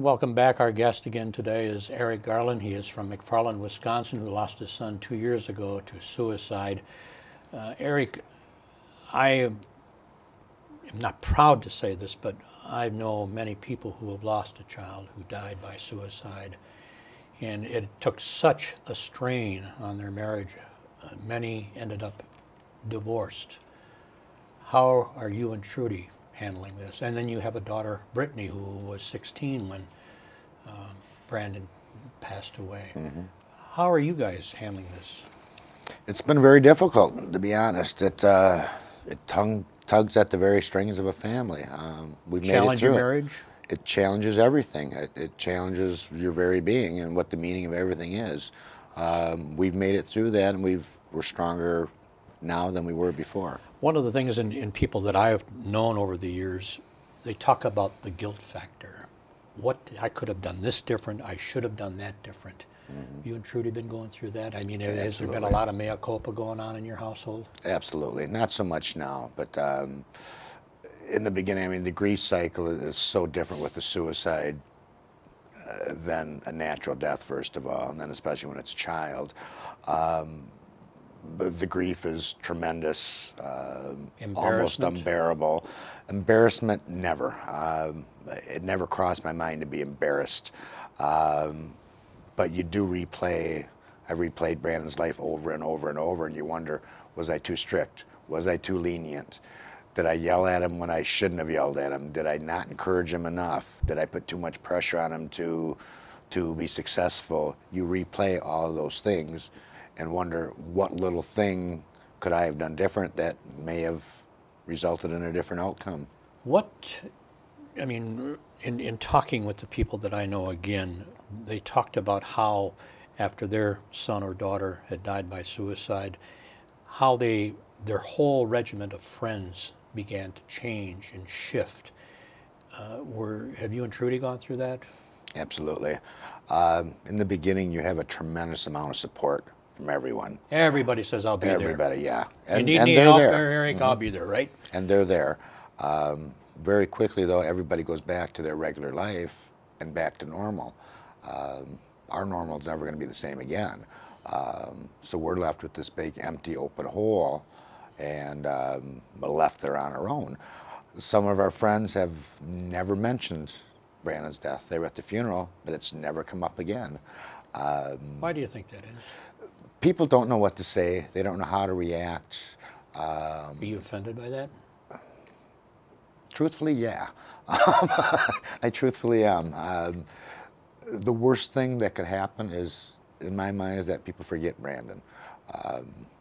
welcome back. Our guest again today is Eric Garland. He is from McFarland, Wisconsin, who lost his son 2 years ago to suicide. Eric, I am not proud to say this, but I know many people who have lost a child who died by suicide. And it took such a strain on their marriage. Many ended up divorced. How are you and Trudy handling this? And then you have a daughter, Brittany, who was 16 when Brandon passed away. Mm-hmm. How are you guys handling this? It's been very difficult, to be honest. It tugs at the very strings of a family. We've made it through. Challenge your marriage? It challenges everything. It challenges your very being and what the meaning of everything is. We've made it through that, and we're stronger now than we were before. One of the things in people that I've known over the years, they talk about the guilt factor. What, I could have done this different, I should have done that different. Mm-hmm. You and Trudy been going through that? I mean, has there been a lot of mea culpa going on in your household? Absolutely. Not so much now, but in the beginning, I mean, the grief cycle is so different with the suicide than a natural death, first of all, and then especially when it's a child. But the grief is tremendous, almost unbearable. Embarrassment, never. It never crossed my mind to be embarrassed. But you do replay. I've replayed Brandon's life over and over and over, and you wonder, was I too strict? Was I too lenient? Did I yell at him when I shouldn't have yelled at him? Did I not encourage him enough? Did I put too much pressure on him to be successful? You replay all of those things and wonder, what little thing could I have done different that may have resulted in a different outcome? I mean, in talking with the people that I know, again, they talked about how after their son or daughter had died by suicide, how their whole regiment of friends began to change and shift. Have you and Trudy gone through that? Absolutely. In the beginning, you have a tremendous amount of support from everyone. Everybody says, I'll be there. Everybody, yeah. And you need help there, Eric, mm-hmm. I'll be there, right? And they're there. Very quickly, though, everybody goes back to their regular life and back to normal. Our normal is never going to be the same again. So we're left with this big, empty, open hole, and left there on our own. Some of our friends have never mentioned Brandon's death. They were at the funeral, but it's never come up again. Why do you think that is? People don't know what to say. They don't know how to react. Are you offended by that? Truthfully, yeah. I truthfully am. The worst thing that could happen is, in my mind, is that people forget Brandon.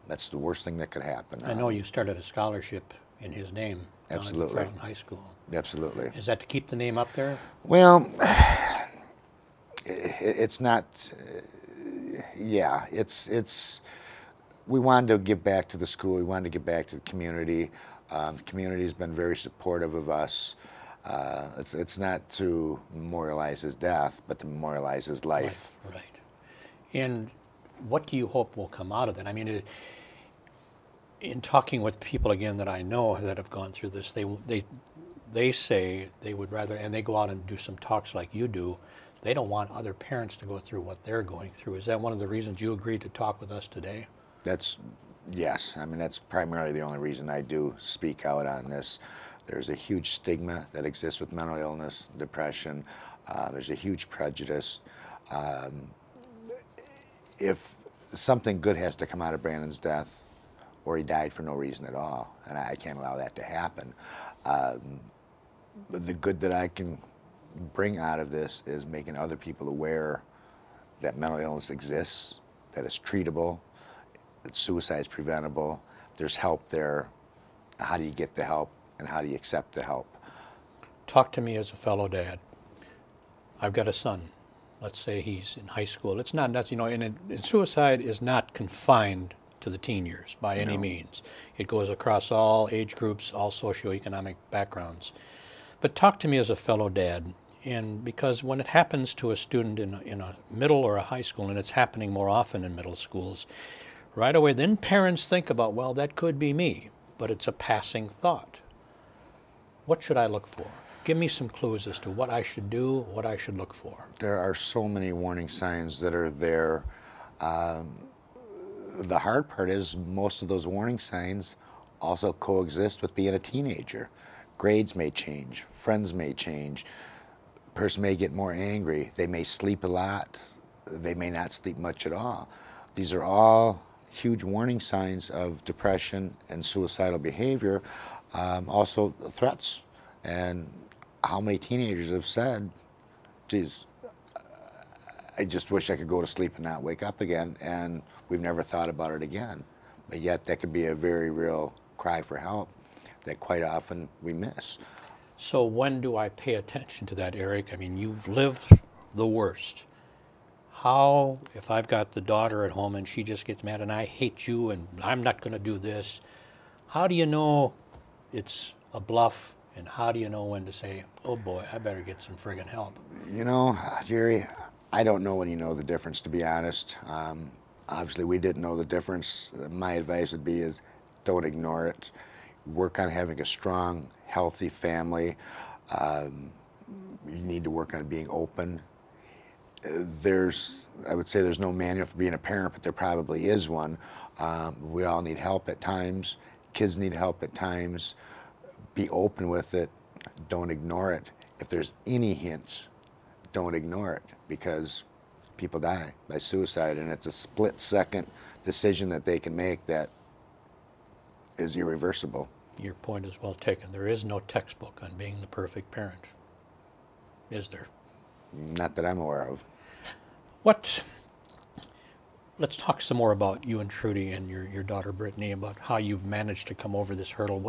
That's the worst thing that could happen. I know you started a scholarship in his name. Absolutely. Down at High School. Absolutely. Is that to keep the name up there? Well, it's not. Yeah, it's. We wanted to give back to the school. We wanted to give back to the community. The community has been very supportive of us. It's not to memorialize his death, but to memorialize his life. Right. And what do you hope will come out of that? I mean, in talking with people again that I know that have gone through this, they say they would rather, and they go out and do some talks like you do. They don't want other parents to go through what they're going through. Is that one of the reasons you agreed to talk with us today? Yes. I mean, that's primarily the only reason I do speak out on this. There's a huge stigma that exists with mental illness, depression. There's a huge prejudice. If something good has to come out of Brandon's death, or he died for no reason at all, and I can't allow that to happen, but the good that I can bring out of this is making other people aware that mental illness exists, that it's treatable, that suicide is preventable, there's help there. How do you get the help, and how do you accept the help? Talk to me as a fellow dad. I've got a son. Let's say he's in high school. It's not, you know, and suicide is not confined to the teen years by any means. It goes across all age groups, all socioeconomic backgrounds. But talk to me as a fellow dad. And because when it happens to a student in a middle or a high school, and it's happening more often in middle schools, right away then parents think about, well, that could be me, but it's a passing thought. What should I look for? Give me some clues as to what I should do, what I should look for. There are so many warning signs that are there. The hard part is most of those warning signs also coexist with being a teenager. Grades may change, friends may change, a person may get more angry, they may sleep a lot, they may not sleep much at all. These are all huge warning signs of depression and suicidal behavior. Also threats. And how many teenagers have said, geez, I just wish I could go to sleep and not wake up again, and we've never thought about it again. But yet that could be a very real cry for help that quite often we miss. So when do I pay attention to that, Eric? I mean, you've lived the worst. How, if I've got the daughter at home and she just gets mad and I hate you and I'm not going to do this, how do you know it's a bluff, and how do you know when to say, oh boy, I better get some friggin' help? You know, Jerry, I don't know when you know the difference, to be honest. Obviously, we didn't know the difference. My advice would be is don't ignore it. Work on having a strong, healthy family. You need to work on being open. I would say there's no manual for being a parent, but there probably is one. We all need help at times. Kids need help at times. Be open with it. Don't ignore it. If there's any hints, don't ignore it, because people die by suicide, and it's a split-second decision that they can make that is irreversible. Your point is well taken. There is no textbook on being the perfect parent, is there? Not that I'm aware of. Let's talk some more about you and Trudy and your daughter Brittany, about how you've managed to come over this hurdle.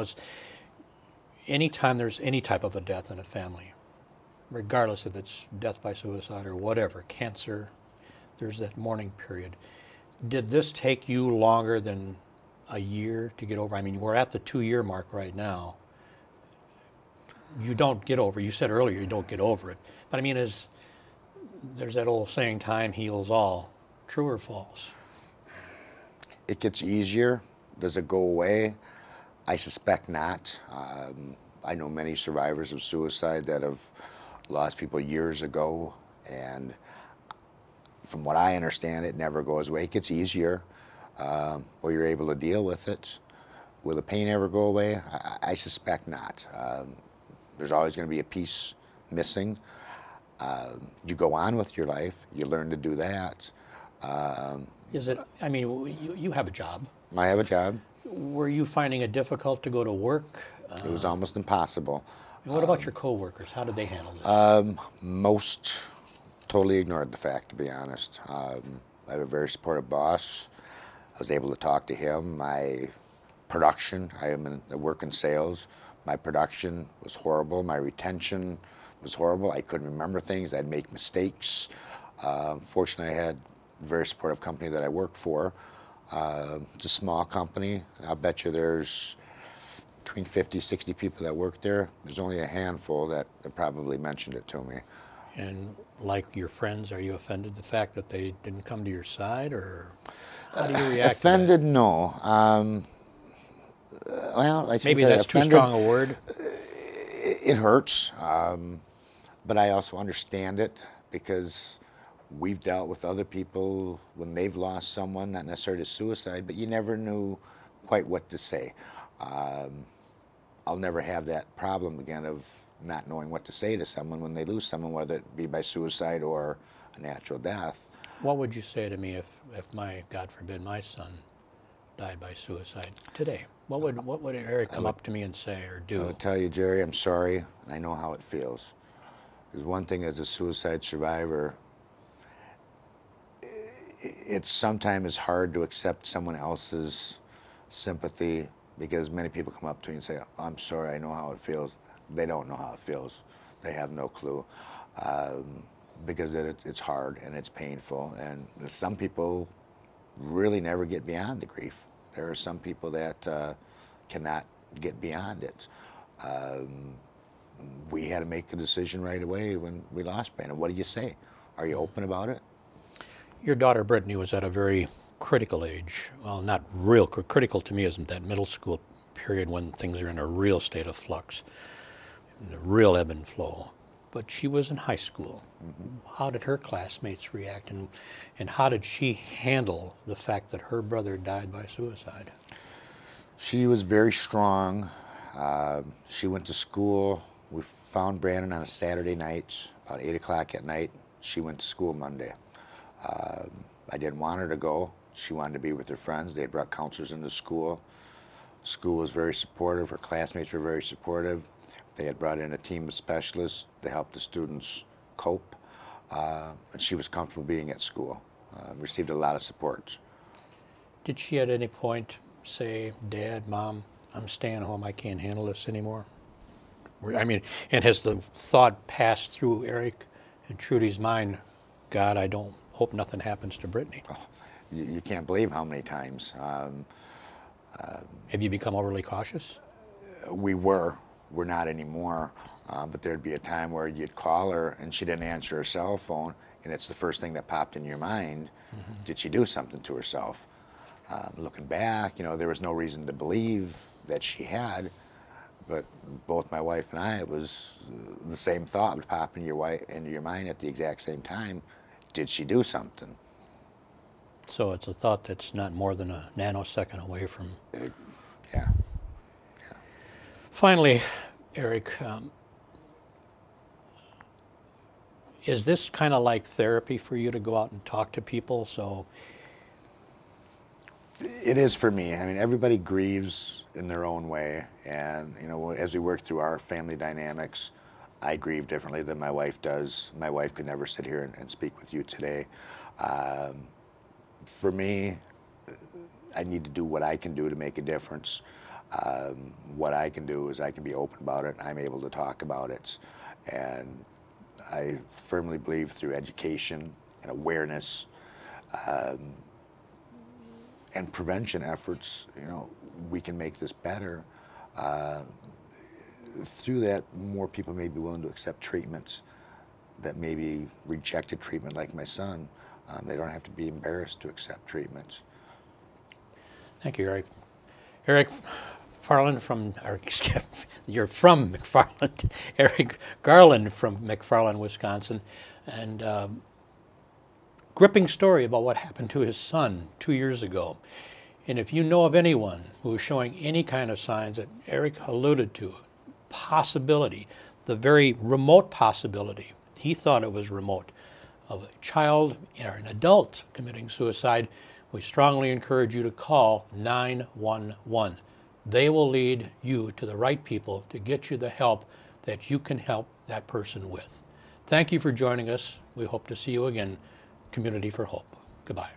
Anytime there's any type of a death in a family, regardless if it's death by suicide or whatever, cancer, there's that mourning period. Did this take you longer than a year to get over? I mean, we're at the 2-year mark right now. You don't get over, you said earlier you don't get over it. But I mean, there's that old saying, time heals all. True or false? It gets easier. Does it go away? I suspect not. I know many survivors of suicide that have lost people years ago, and from what I understand, it never goes away. It gets easier, or you're able to deal with it. Will the pain ever go away? I suspect not. There's always going to be a piece missing. You go on with your life. You learn to do that. I mean, you have a job. I have a job. Were you finding it difficult to go to work? It was almost impossible. And what about your coworkers? How did they handle this? Most totally ignored the fact, to be honest. I have a very supportive boss. I was able to talk to him. My production, I work in sales. My production was horrible. My retention was horrible. I couldn't remember things. I'd make mistakes. Fortunately, I had a very supportive company that I work for. It's a small company. I'll bet you there's between 50, 60 people that work there. There's only a handful that probably mentioned it to me. And like your friends, are you offended the fact that they didn't come to your side, or how do you react offended, to that? No. Well, I maybe that's offended, too strong a word. It hurts, but I also understand it, because we've dealt with other people when they've lost someone, not necessarily to suicide, but you never knew quite what to say. I'll never have that problem again of not knowing what to say to someone when they lose someone, whether it be by suicide or a natural death. What would you say to me if God forbid, my son died by suicide today? What would Eric come up to me and say or do? I would tell you, Jerry, I'm sorry. I know how it feels. Because one thing as a suicide survivor, it's sometimes hard to accept someone else's sympathy, because many people come up to you and say, I'm sorry, I know how it feels. They don't know how it feels. They have no clue. Because it's hard and it's painful. And some people really never get beyond the grief. There are some people that cannot get beyond it. We had to make a decision right away when we lost Brandon. What do you say? Are you open about it? Your daughter Brittany was at a very critical age. Well, not real critical to me isn't that middle school period when things are in a real state of flux. the real ebb and flow. But she was in high school. How did her classmates react, and how did she handle the fact that her brother died by suicide? She was very strong. She went to school. We found Brandon on a Saturday night, about 8 o'clock at night. She went to school Monday. I didn't want her to go. She wanted to be with her friends. They had brought counselors into school. School was very supportive. Her classmates were very supportive. They had brought in a team of specialists to help the students cope. And she was comfortable being at school. Received a lot of support. Did she at any point say, Dad, Mom, I'm staying home, I can't handle this anymore? I mean, and has the thought passed through Eric and Trudy's mind, God, I don't hope nothing happens to Brittany? Oh, you can't believe how many times. Have you become overly cautious? We were. We're not anymore. But there'd be a time where you'd call her and she didn't answer her cell phone, and it's the first thing that popped in your mind. Did she do something to herself? Looking back, there was no reason to believe that she had, but both my wife and I, it was the same thought would pop into your mind at the exact same time. Did she do something? So it's a thought that's not more than a nanosecond away from... Yeah. Finally, Eric, is this kind of like therapy for you to go out and talk to people? So it is for me. I mean, everybody grieves in their own way, and as we work through our family dynamics, I grieve differently than my wife does. My wife could never sit here and speak with you today. For me, I need to do what I can do to make a difference. What I can do is I can be open about it, and I'm able to talk about it. And I firmly believe through education and awareness and prevention efforts, we can make this better. Through that, more people may be willing to accept treatments that maybe rejected treatment, like my son. They don't have to be embarrassed to accept treatments. Thank you, Eric. Eric Farland you're from McFarland. Eric Garland from McFarland, Wisconsin, and gripping story about what happened to his son 2 years ago. And if you know of anyone who is showing any kind of signs that Eric alluded to, possibility, the very remote possibility, he thought it was remote, of a child or an adult committing suicide, we strongly encourage you to call 911. They will lead you to the right people to get you the help that you can help that person with. Thank you for joining us. We hope to see you again. Community for Hope. Goodbye.